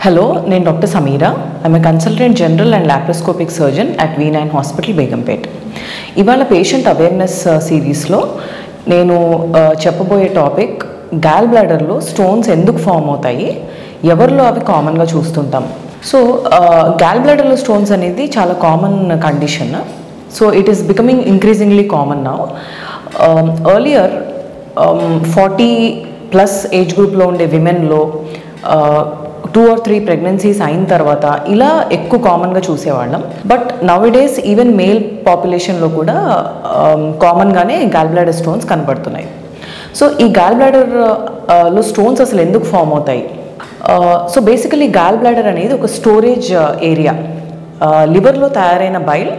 Hello, నేను doctor Sameera. I'm a consultant general and laparoscopic surgeon at V9 hospital Begumpet. ఇవాళ patient awareness సిరీస్లో నేను చెప్పబోయే టాపిక్ గాల్ బ్లాడర్లో స్టోన్స్ ఎందుకు ఫామ్ అవుతాయి, ఎవరిలో అవి కామన్గా చూస్తుంటాం. సో గాల్ బ్లాడర్లో స్టోన్స్ అనేది చాలా common condition. So it is becoming increasingly common now. Earlier 40+ age గ్రూప్లో ఉండే విమెన్లో 2 or 3 ప్రెగ్నెన్సీస్ అయిన తర్వాత ఇలా ఎక్కువ కామన్గా చూసేవాళ్ళం. బట్ నౌడేస్ ఈవెన్ మేల్ పాపులేషన్లో కూడా కామన్గానే గాల్ బ్లాడర్ స్టోన్స్ కనబడుతున్నాయి. సో ఈ గాల్ బ్లాడర్లో స్టోన్స్ అసలు ఎందుకు ఫామ్ అవుతాయి? సో బేసికలీ గాల్ బ్లాడర్ అనేది ఒక స్టోరేజ్ ఏరియా. లివర్లో తయారైన bile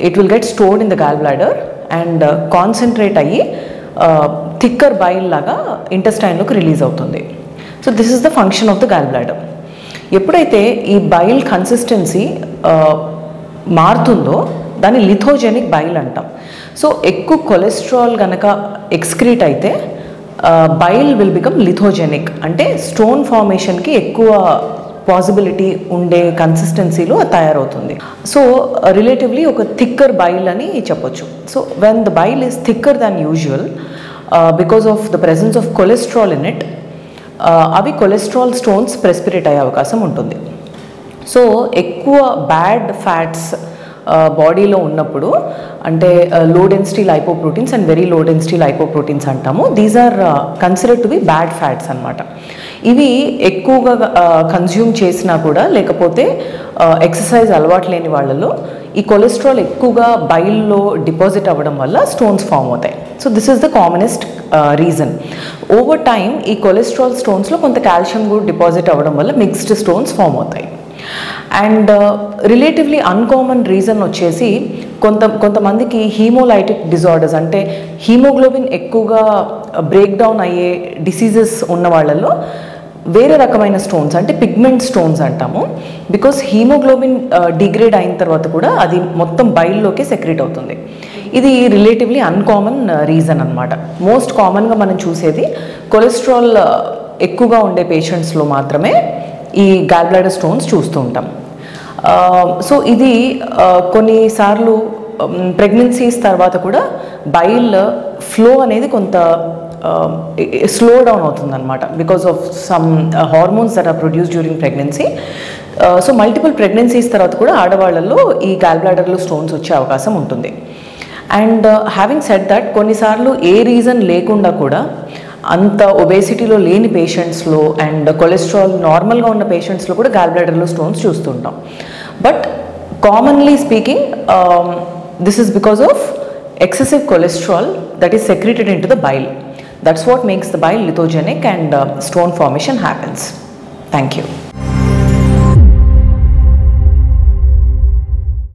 it will get stored in the gall bladder and concentrate అయ్యి థిక్కర్ బైల్ లాగా ఇంటెస్టైన్లోకి రిలీజ్ అవుతుంది. So this is the function of the gall bladder. ఎప్పుడైతే ఈ బైల్ కన్సిస్టెన్సీ మారుతుందో దాన్ని లిథోజెనిక్ బైల్ అంటాం. సో ఎక్కువ కొలెస్ట్రాల్ కనుక ఎక్స్క్రీట్ అయితే బైల్ విల్ బికమ్ లిథోజెనిక్, అంటే స్టోన్ ఫార్మేషన్కి ఎక్కువ పాసిబిలిటీ ఉండే కన్సిస్టెన్సీలో తయారవుతుంది. సో రిలేటివ్లీ ఒక థిక్కర్ బైల్ అని చెప్పొచ్చు. So when the bile is thicker than usual because of the presence of cholesterol in it, అవి కొలెస్ట్రాల్ స్టోన్స్ ప్రెస్పిరేట్ అయ్యే అవకాశం ఉంటుంది. సో ఎక్కువ బ్యాడ్ ఫ్యాట్స్ బాడీలో ఉన్నప్పుడు, అంటే low density lipoproteins and very low density lipoproteins అంటాము. These are considered to be bad fats అనమాట. ఇవి ఎక్కువగా కన్జ్యూమ్ చేసినా కూడా, లేకపోతే ఎక్సర్సైజ్ అలవాటు లేని వాళ్ళలో ఈ కొలెస్ట్రాల్ ఎక్కువగా బైల్లో డిపాజిట్ అవ్వడం వల్ల స్టోన్స్ ఫామ్ అవుతాయి. So this is the commonest reason. Over time ఈ కొలెస్ట్రాల్ స్టోన్స్లో కొంత కాల్షియం కూడా డిపాజిట్ అవ్వడం వల్ల మిక్స్డ్ స్టోన్స్ ఫామ్ అవుతాయి. అండ్ రిలేటివ్లీ అన్కామన్ రీజన్ వచ్చేసి కొంతమందికి హీమోలైటిక్ డిజార్డర్స్, అంటే హీమోగ్లోబిన్ ఎక్కువగా బ్రేక్ డౌన్ అయ్యే డిసీజెస్ ఉన్న వాళ్ళల్లో వేరే రకమైన స్టోన్స్, అంటే పిగ్మెంట్ స్టోన్స్ అంటాము. బికాస్ హీమోగ్లోబిన్ డిగ్రేడ్ అయిన తర్వాత కూడా అది మొత్తం బైల్లోకి సెక్రెట్ అవుతుంది. ఇది రిలేటివ్లీ అన్కామన్ రీజన్ అనమాట. మోస్ట్ కామన్గా మనం చూసేది కొలెస్ట్రాల్ ఎక్కువగా ఉండే పేషెంట్స్లో మాత్రమే ఈ గాల్ బ్లాడర్ స్టోన్స్ చూస్తూ ఉంటాం. సో ఇది కొన్నిసార్లు ప్రెగ్నెన్సీస్ తర్వాత కూడా బైల్ ఫ్లో అనేది కొంత స్లో డౌన్ అవుతుంది అనమాట, because of some hormones that are produce during pregnancy. So multiple pregnancies తర్వాత కూడా ఆడవాళ్ళల్లో ఈ గాల్ బ్లాడర్లో స్టోన్స్ వచ్చే అవకాశం ఉంటుంది. అండ్ హ్యావింగ్ సెడ్ దట్, కొన్నిసార్లు ఏ రీజన్ లేకుండా కూడా అంత ఒబేసిటీలో లేని పేషెంట్స్లో అండ్ కొలెస్ట్రాల్ నార్మల్గా ఉన్న పేషెంట్స్లో కూడా గాల్ బ్లాడర్లో స్టోన్స్ చూస్తుంటాం. But commonly speaking, this is because of excessive cholesterol that is secreted into the bile. That's what makes the bile lithogenic and stone formation happens. Thank you.